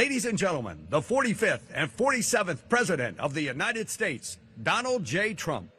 Ladies and gentlemen, the 45th and 47th President of the United States, Donald J. Trump.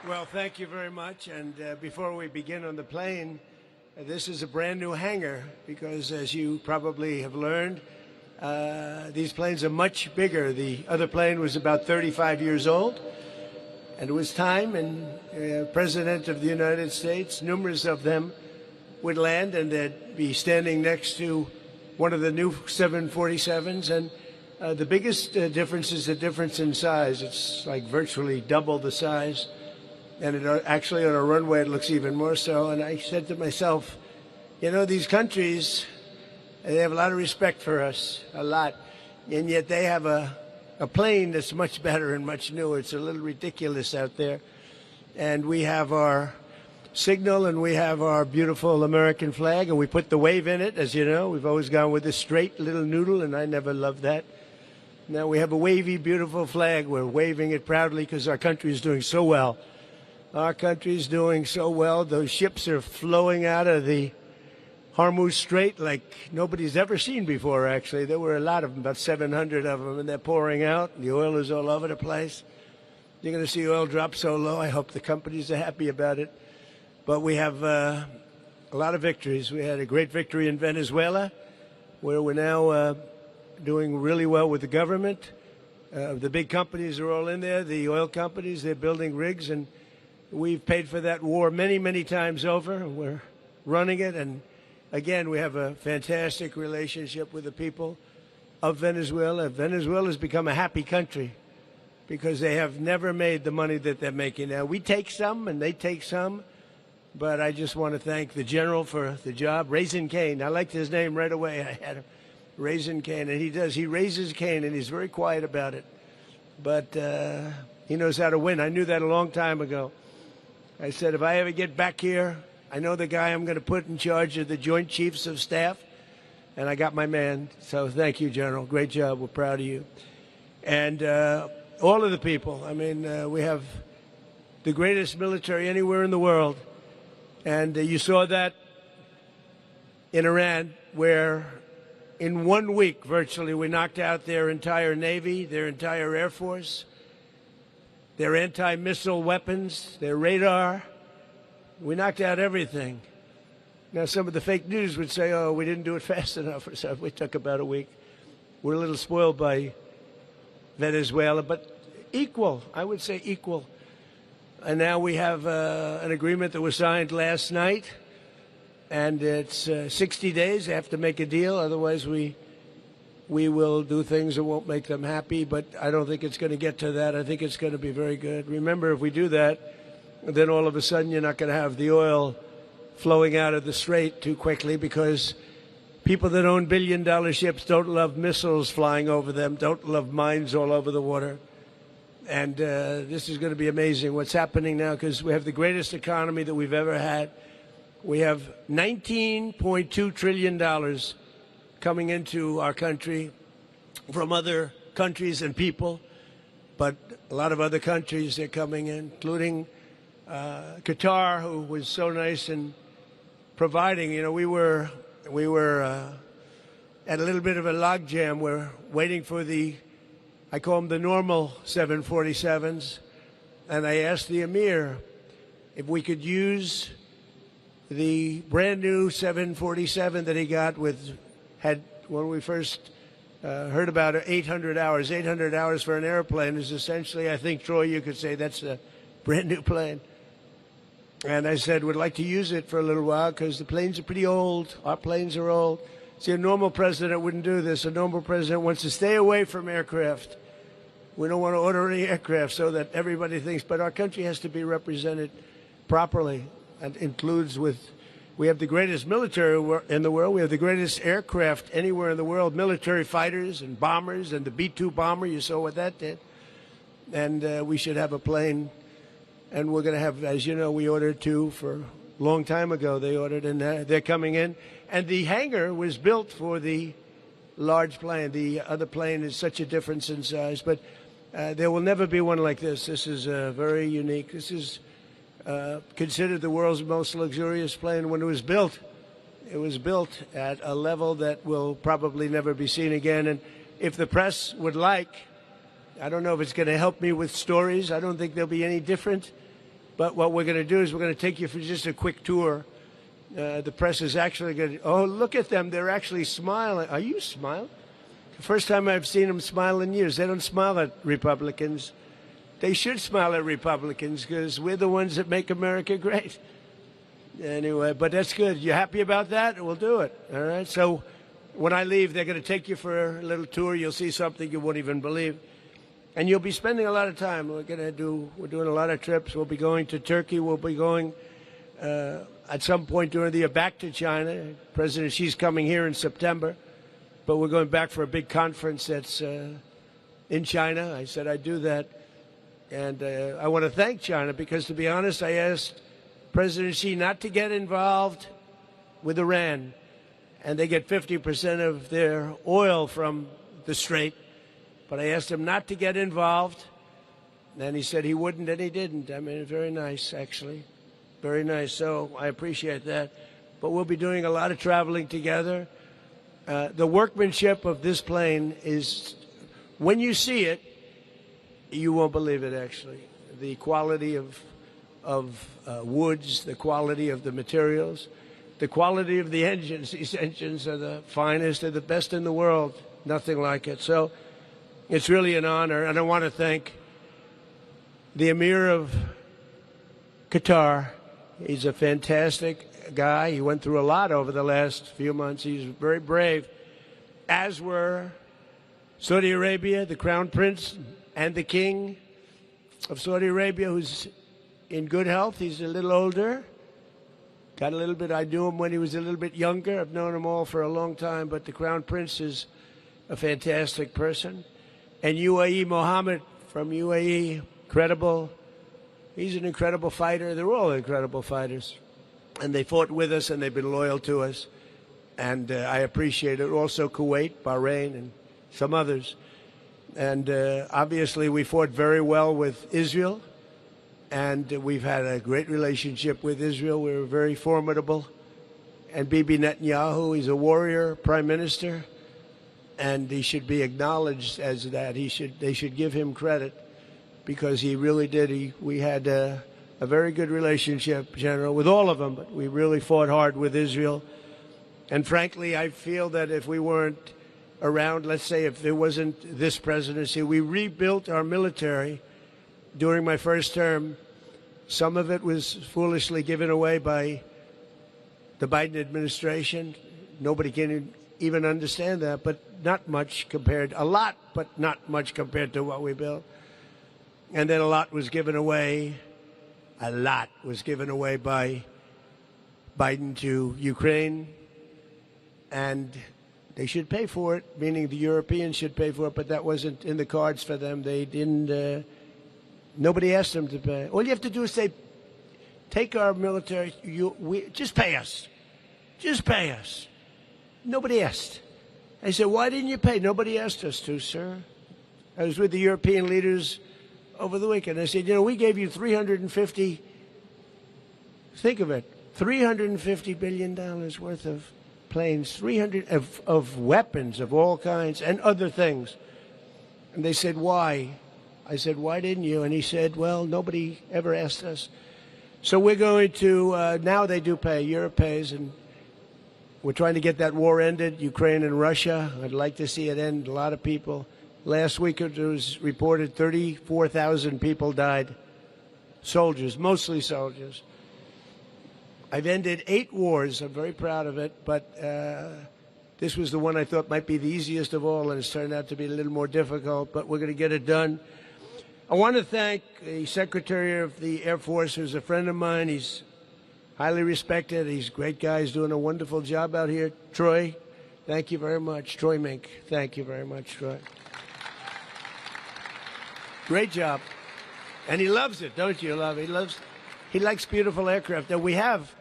Well, thank you very much. And before we begin on the plane, this is a brand new hangar because, as you probably have learned, these planes are much bigger. The other plane was about 35 years old, and it was time, and President of the United States, numerous of them, would land, and they'd be standing next to one of the new 747s. And the biggest difference is the difference in size. It's like virtually double the size. And it, actually on a runway it looks even more so. And I said to myself, you know, these countries, they have a lot of respect for us, a lot. And yet they have a plane that's much better and much newer. It's a little ridiculous out there. And we have our signal, and we have our beautiful American flag, and we put the wave in it, as you know. We've always gone with a straight little noodle, and I never loved that. Now we have a wavy, beautiful flag. We're waving it proudly because our country is doing so well. Our country is doing so well. Those ships are flowing out of the Hormuz Strait like nobody's ever seen before, actually. There were a lot of them, about 700 of them, and they're pouring out. The oil is all over the place. You're going to see oil drop so low. I hope the companies are happy about it. But we have a lot of victories. We had a great victory in Venezuela, where we're now doing really well with the government. The big companies are all in there, the oil companies. They're building rigs, and we've paid for that war many, many times over. We're running it, and again, we have a fantastic relationship with the people of Venezuela. Venezuela has become a happy country because they have never made the money that they're making now. We take some, and they take some, but I just want to thank the general for the job. Raisin Cane, I liked his name right away. I had him, Raisin Cane, and he raises cane, and he's very quiet about it. But he knows how to win. I knew that a long time ago. I said, if I ever get back here, I know the guy I'm going to put in charge of the Joint Chiefs of Staff, and I got my man. So thank you, General. Great job. We're proud of you. And all of the people. I mean, we have the greatest military anywhere in the world. And you saw that in Iran, where in 1 week, virtually, we knocked out their entire Navy, their entire Air Force, their anti-missile weapons, their radar. We knocked out everything. Now, some of the fake news would say, oh, we didn't do it fast enough or something. It took about a week. We're a little spoiled by Venezuela, but equal, I would say equal. And now we have an agreement that was signed last night, and it's 60 days. They have to make a deal. Otherwise, we will do things that won't make them happy, but I don't think it's going to get to that. I think it's going to be very good. Remember, if we do that, then all of a sudden you're not going to have the oil flowing out of the strait too quickly, because people that own billion-dollar ships don't love missiles flying over them, don't love mines all over the water. And this is going to be amazing what's happening now, because we have the greatest economy that we've ever had. We have $19.2 trillion coming into our country from other countries and people, but a lot of other countries are coming in, including Qatar, who was so nice in providing. You know, we were at a little bit of a logjam. We're waiting for I call them the normal 747s, and I asked the Emir if we could use the brand new 747 that he got when we first heard about it, 800 hours. 800 hours for an airplane is essentially, I think, Troy, you could say that's a brand new plane. And I said, we'd like to use it for a little while because the planes are pretty old. Our planes are old. See, a normal president wouldn't do this. A normal president wants to stay away from aircraft. We don't want to order any aircraft so that everybody thinks, but our country has to be represented properly. And includes we have the greatest military in the world. We have the greatest aircraft anywhere in the world, military fighters and bombers, and the B-2 bomber, you saw what that did. And we should have a plane. And we're going to have, as you know, we ordered two for a long time ago. They ordered, and they're coming in. And the hangar was built for the large plane. The other plane is such a difference in size. But there will never be one like this. This is very unique. This is considered the world's most luxurious plane. When it was built at a level that will probably never be seen again. And if the press would like, I don't know if it's going to help me with stories. I don't think they'll be any different. But what we're going to do is we're going to take you for just a quick tour. The press is actually going to, oh, look at them. They're actually smiling. Are you smiling? The first time I've seen them smile in years. They don't smile at Republicans. They should smile at Republicans because we're the ones that make America great. Anyway, but that's good. You happy about that? We'll do it. All right. So when I leave, they're going to take you for a little tour. You'll see something you won't even believe. And you'll be spending a lot of time. We're doing a lot of trips. We'll be going to Turkey. We'll be going at some point during the year back to China. President Xi's coming here in September, but we're going back for a big conference that's in China. I said I'd do that. And I want to thank China because, to be honest, I asked President Xi not to get involved with Iran. And they get 50% of their oil from the Strait. But I asked him not to get involved, and he said he wouldn't, and he didn't. I mean, very nice, actually. Very nice. So I appreciate that. But we'll be doing a lot of traveling together. The workmanship of this plane is, when you see it, you won't believe it, actually. The quality of woods, the quality of the materials, the quality of the engines. These engines are the finest, they're the best in the world. Nothing like it. So it's really an honor, and I want to thank the Emir of Qatar. He's a fantastic guy. He went through a lot over the last few months. He's very brave, as were Saudi Arabia, the Crown Prince, and the King of Saudi Arabia, who's in good health. He's a little older. Got a little bit, I knew him when he was a little bit younger. I've known them all for a long time, but the Crown Prince is a fantastic person. And UAE Mohammed from UAE, incredible. He's an incredible fighter. They're all incredible fighters. And they fought with us, and they've been loyal to us. And I appreciate it. Also Kuwait, Bahrain, and some others. And obviously we fought very well with Israel. And we've had a great relationship with Israel. We were very formidable. And Bibi Netanyahu, he's a warrior prime minister. And he should be acknowledged as that. They should give him credit because he really did. We had a very good relationship, General, with all of them, but we really fought hard with Israel. And frankly, I feel that if we weren't around, let's say if there wasn't this presidency, we rebuilt our military during my first term. Some of it was foolishly given away by the Biden administration. Nobody can even understand that, but not much compared, a lot, but not much compared to what we built. And then a lot was given away by Biden to Ukraine, and they should pay for it, meaning the Europeans should pay for it, but that wasn't in the cards for them. They didn't, nobody asked them to pay. All you have to do is say, take our military, just pay us. Just pay us. Nobody asked. I said, why didn't you pay? Nobody asked us to, sir. I was with the European leaders over the weekend. I said, we gave you $350 billion worth of planes, 300 of weapons of all kinds and other things. And they said, why? I said, why didn't you? And he said, well, nobody ever asked us. So we're going to, now they do pay. Europe pays, and we're trying to get that war ended, Ukraine and Russia. I'd like to see it end. A lot of people. Last week it was reported 34,000 people died. Soldiers, mostly soldiers. I've ended 8 wars. I'm very proud of it, but this was the one I thought might be the easiest of all, and it's turned out to be a little more difficult, but we're going to get it done. I want to thank the Secretary of the Air Force, who's a friend of mine. He's highly respected. He's a great guy. He's doing a wonderful job out here. Troy, thank you very much. Troy Mink, thank you very much, Troy. Great job. And he loves it, don't you? He likes beautiful aircraft. Now, we have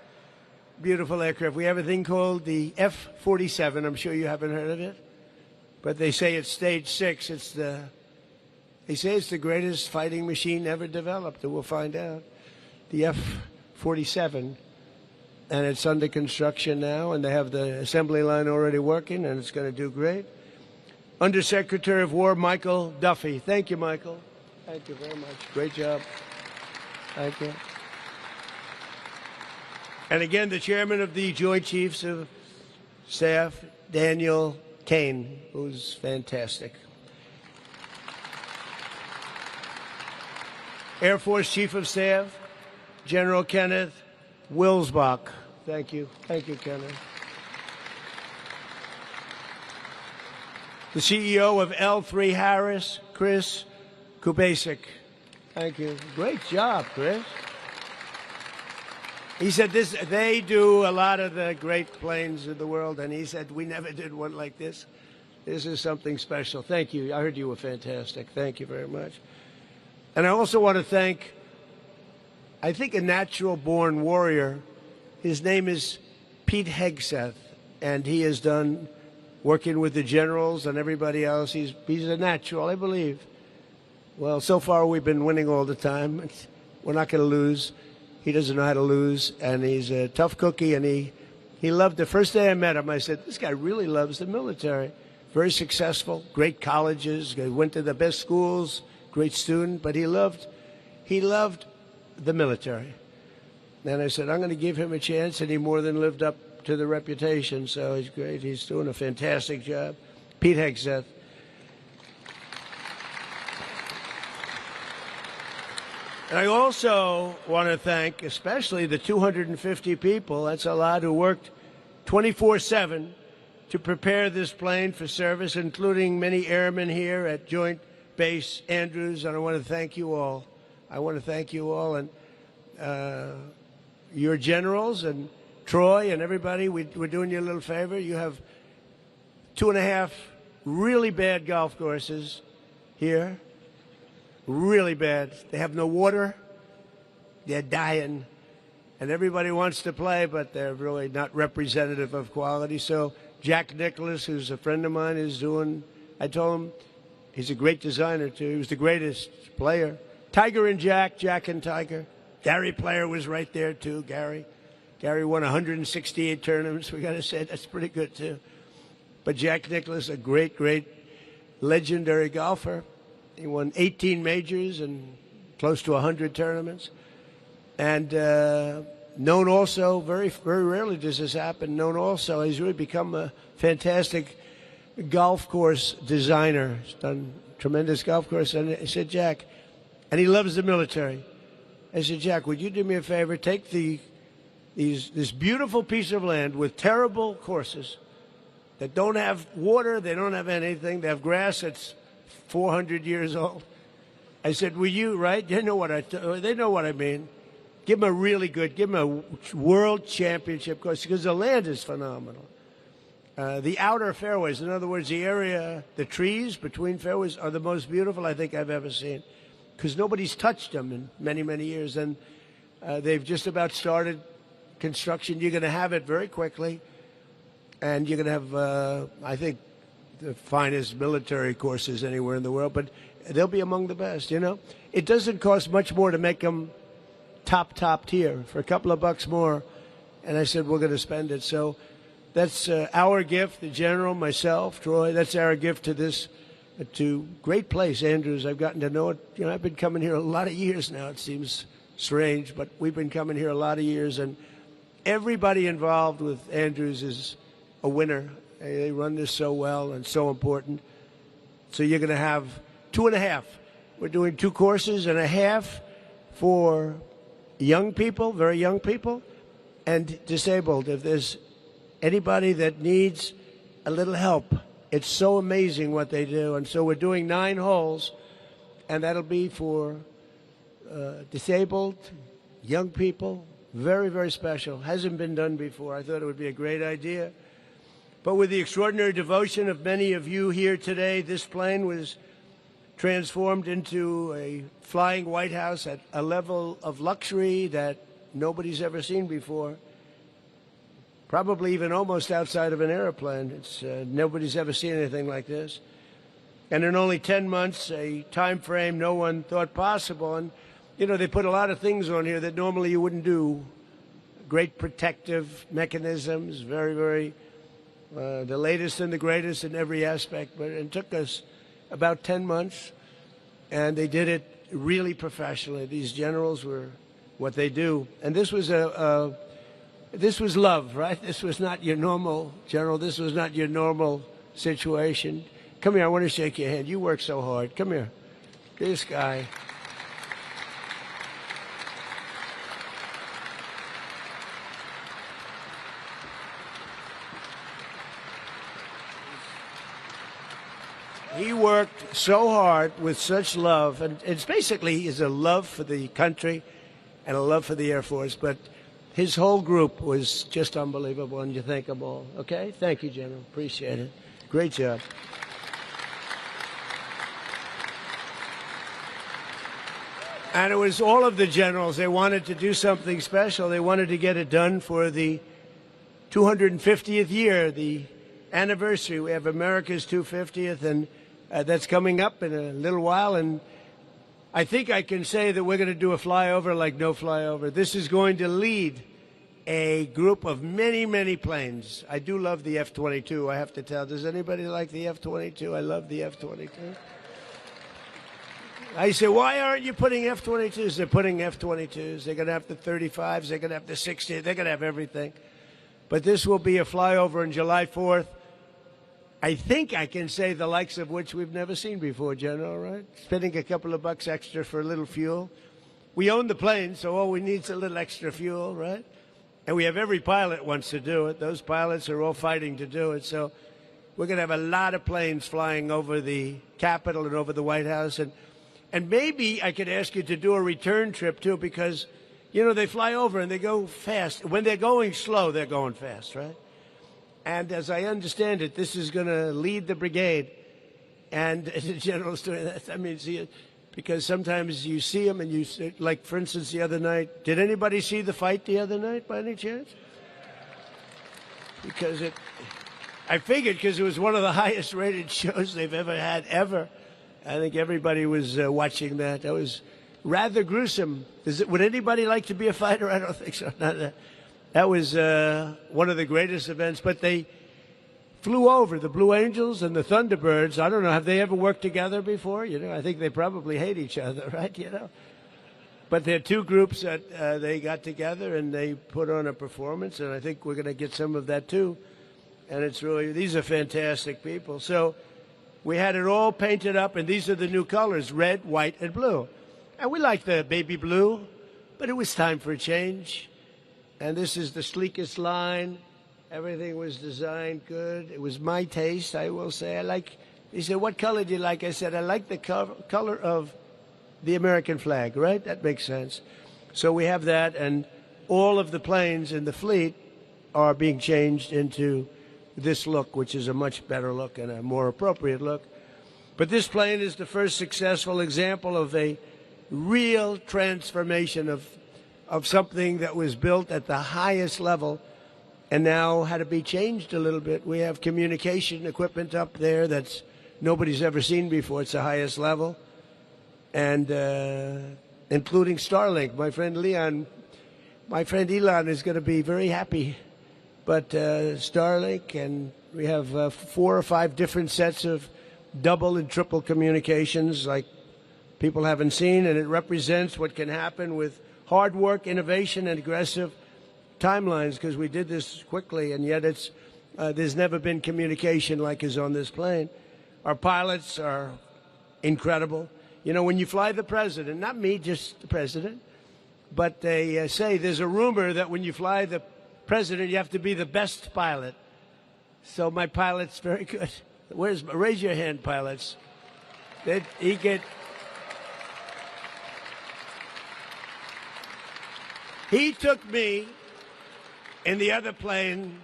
beautiful aircraft. We have a thing called the F-47. I'm sure you haven't heard of it. But they say it's stage 6. They say it's the greatest fighting machine ever developed. And we'll find out. The F-47. And it's under construction now. And they have the assembly line already working. And it's going to do great. Undersecretary of War Michael Duffy. Thank you, Michael. Thank you very much. Great job. Thank you. And again, the chairman of the Joint Chiefs of Staff, Daniel Kane, who's fantastic. Air Force Chief of Staff, General Kenneth Wilsbach. Thank you. Thank you, Kenneth. The CEO of L3 Harris, Chris Kubasik. Thank you. Great job, Chris. He said they do a lot of the great planes in the world, and he said, we never did one like this. This is something special. Thank you. I heard you were fantastic. Thank you very much. And I also want to thank, I think, a natural-born warrior. His name is Pete Hegseth, and he has done, working with the generals and everybody else, he's a natural, I believe. Well, so far we've been winning all the time. We're not going to lose. He doesn't know how to lose, and he's a tough cookie, and he loved, the first day I met him, I said, this guy really loves the military. Very successful, great colleges, went to the best schools, great student, but he loved the military. And I said, I'm going to give him a chance, and he more than lived up to the reputation, so he's great. He's doing a fantastic job. Pete Hegseth. And I also want to thank especially the 250 people, that's a lot, who worked 24/7 to prepare this plane for service, including many airmen here at Joint Base Andrews, and I want to thank you all. I want to thank you all, and your generals and Troy and everybody, we're doing you a little favor. You have 2.5 really bad golf courses here. Really bad. They have no water. They're dying. And everybody wants to play, but they're really not representative of quality. So Jack Nicklaus, who's a friend of mine, is doing, I told him, he's a great designer, too. He was the greatest player. Tiger and Jack, Jack and Tiger. Gary Player was right there, too, Gary. Gary won 168 tournaments, we got to say. That's pretty good, too. But Jack Nicklaus, a great, great, legendary golfer. He won 18 majors and close to 100 tournaments. And known also, very, very rarely does this happen, known also, he's really become a fantastic golf course designer. He's done tremendous golf course. And I said, Jack, and he loves the military. I said, Jack, would you do me a favor? Take this beautiful piece of land with terrible courses that don't have water, they don't have anything, they have grass that's 400 years old. I said, will you, right? They know what I mean. Give them a really good, give them a world championship course, because the land is phenomenal. The outer fairways, in other words, the area, the trees between fairways are the most beautiful I think I've ever seen, because nobody's touched them in many, many years. And they've just about started construction. You're going to have it very quickly. And you're going to have, I think, the finest military courses anywhere in the world, but they'll be among the best, you know. It doesn't cost much more to make them top tier, for a couple of bucks more. And I said, we're going to spend it. So that's our gift, the general, myself, Troy, that's our gift to this, to great place, Andrews. I've gotten to know it. You know, I've been coming here a lot of years now. It seems strange, but we've been coming here a lot of years, and everybody involved with Andrews is a winner. They run this so well and so important. So you're going to have 2.5. We're doing 2 courses and a half for young people, very young people, and disabled. If there's anybody that needs a little help, it's so amazing what they do. And so we're doing 9 holes, and that'll be for disabled, young people. Very, very special. Hasn't been done before. I thought it would be a great idea. But with the extraordinary devotion of many of you here today, this plane was transformed into a flying White House at a level of luxury that nobody's ever seen before. Probably even almost outside of an airplane. It's nobody's ever seen anything like this. And in only 10 months, a time frame no one thought possible. And, you know, they put a lot of things on here that normally you wouldn't do. Great protective mechanisms, very, very... the latest and the greatest in every aspect, but it took us about 10 months, and they did it really professionally. These generals were what they do. And this was This was love, right? This was not your normal, General. This was not your normal situation. Come here. I want to shake your hand. You work so hard. Come here. This guy. He worked so hard with such love, and it's basically is a love for the country and a love for the Air Force, but his whole group was just unbelievable, and you thank them all. Okay? Thank you, General. Appreciate it. Great job. And it was all of the generals. They wanted to do something special. They wanted to get it done for the 250th year, the anniversary. We have America's 250th, and that's coming up in a little while. And I think I can say that we're going to do a flyover like no flyover. This is going to lead a group of many, many planes. I do love the F-22, I have to tell. Does anybody like the F-22? I love the F-22. I say, why aren't you putting F-22s? They're putting F-22s. They're going to have the 35s. They're going to have the 60s. They're going to have everything. But this will be a flyover on July 4th. I think I can say the likes of which we've never seen before, General, right? Spending a couple of bucks extra for a little fuel. We own the plane, so all we need is a little extra fuel, right? And we have every pilot wants to do it. Those pilots are all fighting to do it. So we're going to have a lot of planes flying over the Capitol and over the White House. And maybe I could ask you to do a return trip, too, because, you know, they fly over and they go fast. When they're going slow, they're going fast, right? And as I understand it, this is going to lead the brigade. And the general's doing that. I mean, see, because sometimes you see them and you see, like, for instance, the other night. Did anybody see the fight the other night by any chance? Because I figured because it was one of the highest rated shows they've ever had, ever. I think everybody was watching that. That was rather gruesome. Would anybody like to be a fighter? I don't think so. That was one of the greatest events. But they flew over, the Blue Angels and the Thunderbirds. I don't know, have they ever worked together before? You know, I think they probably hate each other, right? You know, but they're two groups that they got together and they put on a performance, and I think we're going to get some of that too. And it's really, these are fantastic people. So we had it all painted up, and these are the new colors, red, white, and blue. And we like the baby blue, but it was time for a change. And this is the sleekest line. Everything was designed good. It was my taste, I will say. He said, what color do you like? I said, I like the color of the American flag, right? That makes sense. So we have that, and all of the planes in the fleet are being changed into this look, which is a much better look and a more appropriate look. But this plane is the first successful example of a real transformation of something that was built at the highest level and now had to be changed a little bit. We have communication equipment up there that's nobody's ever seen before. It's the highest level, and including Starlink. My friend Elon is going to be very happy. But Starlink, and we have 4 or 5 different sets of double and triple communications like people haven't seen, and it represents what can happen with hard work, innovation, and aggressive timelines, because we did this quickly, and yet there's never been communication like is on this plane. Our pilots are incredible. You know, when you fly the president, not me, just the president, but they say there's a rumor that when you fly the president, you have to be the best pilot. So my pilot's very good. Raise your hand, pilots. He took me in the other plane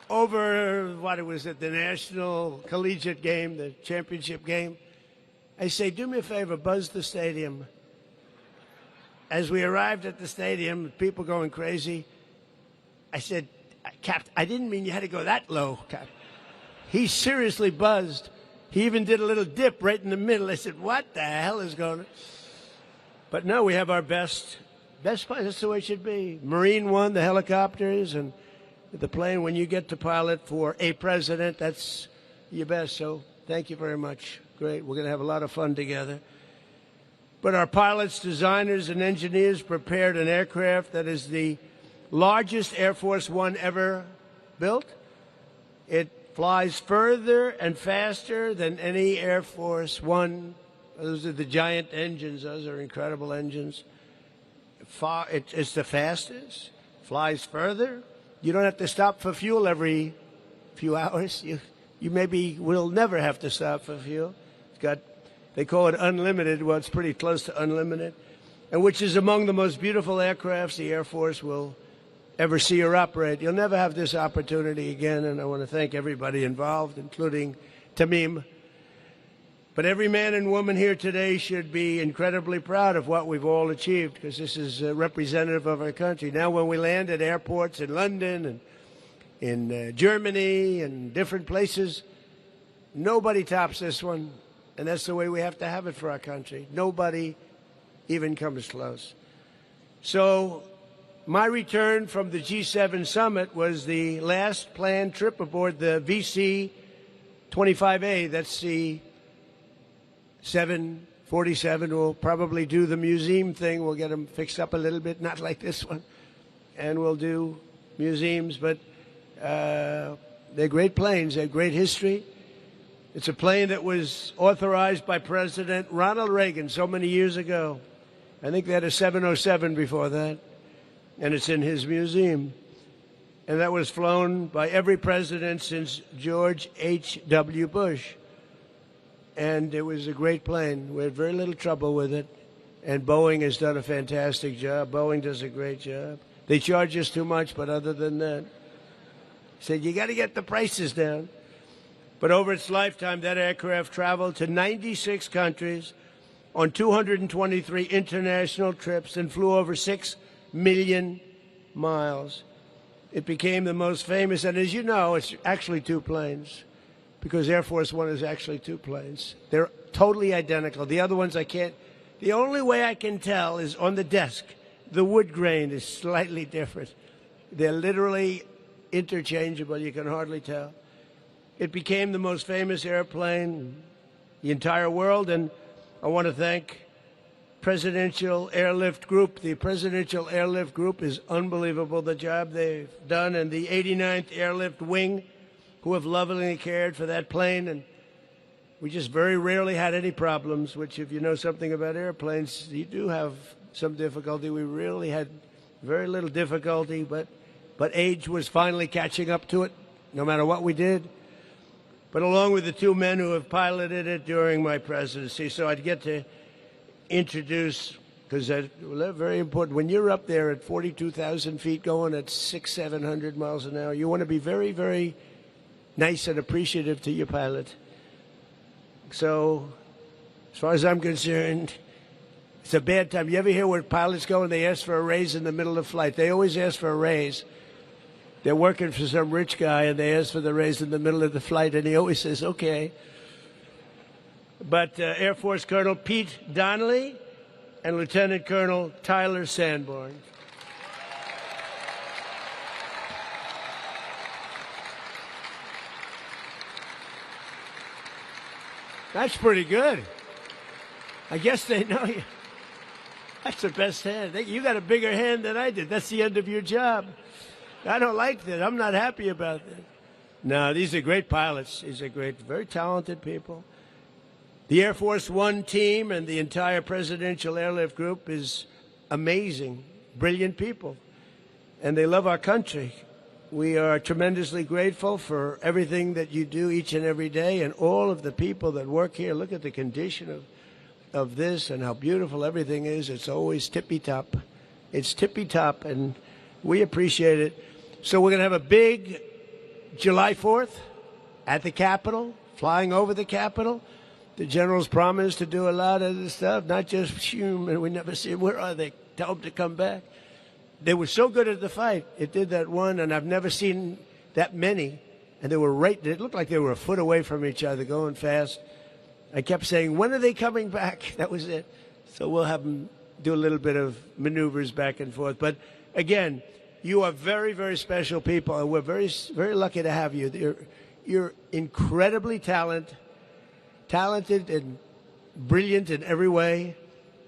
over, the National Collegiate game, the championship game. I say, do me a favor, buzz the stadium. As we arrived at the stadium, people going crazy, I said, Captain, I didn't mean you had to go that low, Captain. He seriously buzzed. He even did a little dip right in the middle. I said, what the hell is going on? But no, we have our best pilot. That's the way it should be. Marine One, the helicopters, and the plane. When you get to pilot for a president, that's your best. So thank you very much. Great. We're going to have a lot of fun together. But our pilots, designers, and engineers prepared an aircraft that is the largest Air Force One ever built. It flies further and faster than any Air Force One. Those are the giant engines. Those are incredible engines. It's the fastest. Flies further. You don't have to stop for fuel every few hours. You maybe will never have to stop for fuel. It's got, they call it unlimited. Well, it's pretty close to unlimited, and which is among the most beautiful aircrafts the Air Force will ever see or operate. You'll never have this opportunity again, and I want to thank everybody involved, including Tamim. But every man and woman here today should be incredibly proud of what we've all achieved, because this is representative of our country. Now, when we land at airports in London and in Germany and different places, nobody tops this one, and that's the way we have to have it for our country. Nobody even comes close. So my return from the G7 summit was the last planned trip aboard the VC-25A. That's the 747. We'll probably do the museum thing. We'll get them fixed up a little bit, not like this one. And we'll do museums, but they're great planes. They have great history. It's a plane that was authorized by President Ronald Reagan so many years ago. I think they had a 707 before that, and it's in his museum. And that was flown by every president since George H.W. Bush. And it was a great plane. We had very little trouble with it. And Boeing has done a fantastic job. Boeing does a great job. They charge us too much, but other than that, said you got to get the prices down. But over its lifetime, that aircraft traveled to 96 countries on 223 international trips and flew over 6 million miles. It became the most famous, and as you know, it's actually two planes, because Air Force One is actually two planes. They're totally identical. The other ones I can't. The only way I can tell is on the desk. The wood grain is slightly different. They're literally interchangeable. You can hardly tell. It became the most famous airplane in the entire world, and I want to thank Presidential Airlift Group. The Presidential Airlift Group is unbelievable, the job they've done, and the 89th Airlift Wing, who have lovingly cared for that plane. And we just very rarely had any problems, which if you know something about airplanes, you do have some difficulty. We really had very little difficulty, but age was finally catching up to it, no matter what we did. But along with the two men who have piloted it during my presidency, so I'd get to introduce, because that's very important. When you're up there at 42,000 feet going at 600-700 miles an hour, you want to be very, very nice and appreciative to your pilot. So as far as I'm concerned, it's a bad time. You ever hear where pilots go and they ask for a raise in the middle of flight? They always ask for a raise. They're working for some rich guy, and they ask for the raise in the middle of the flight, and he always says, okay. But Air Force Colonel Pete Donnelly and Lieutenant Colonel Tyler Sanborn. That's pretty good. I guess they know you. That's the best hand. You got a bigger hand than I did. That's the end of your job. I don't like that. I'm not happy about that. No, these are great pilots. These are great, very talented people. The Air Force One team and the entire Presidential Airlift Group is amazing, brilliant people, and they love our country. We are tremendously grateful for everything that you do each and every day, and all of the people that work here. Look at the condition of this and how beautiful everything is. It's always tippy-top. It's tippy-top, and we appreciate it. So we're going to have a big July 4th at the Capitol, flying over the Capitol. The generals promised to do a lot of this stuff, not just human. We never see, where are they? Tell them to come back. They were so good at the fight. It did that one, and I've never seen that many. And they were right, it looked like they were a foot away from each other, going fast. I kept saying, when are they coming back? That was it. So we'll have them do a little bit of maneuvers back and forth. But again, you are very, very special people, and we're very, very lucky to have you. You're incredibly talented and brilliant in every way,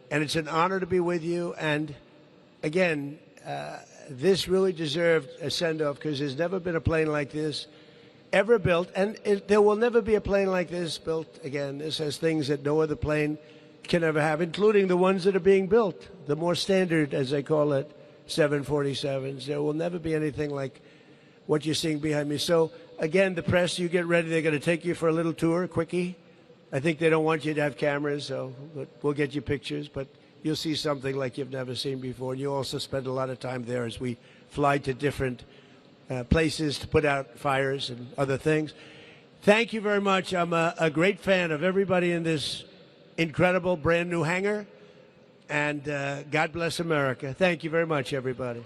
and it's an honor to be with you. And again, this really deserved a send-off because there's never been a plane like this ever built, and there will never be a plane like this built again. This has things that no other plane can ever have, including the ones that are being built, the more standard, as they call it, 747s. There will never be anything like what you're seeing behind me. So, again, the press, you get ready. They're going to take you for a little tour, quickie. I think they don't want you to have cameras, so we'll get you pictures, but you'll see something like you've never seen before. And you also spend a lot of time there as we fly to different places to put out fires and other things. Thank you very much. I'm a great fan of everybody in this incredible brand new hangar, and God bless America. Thank you very much, everybody.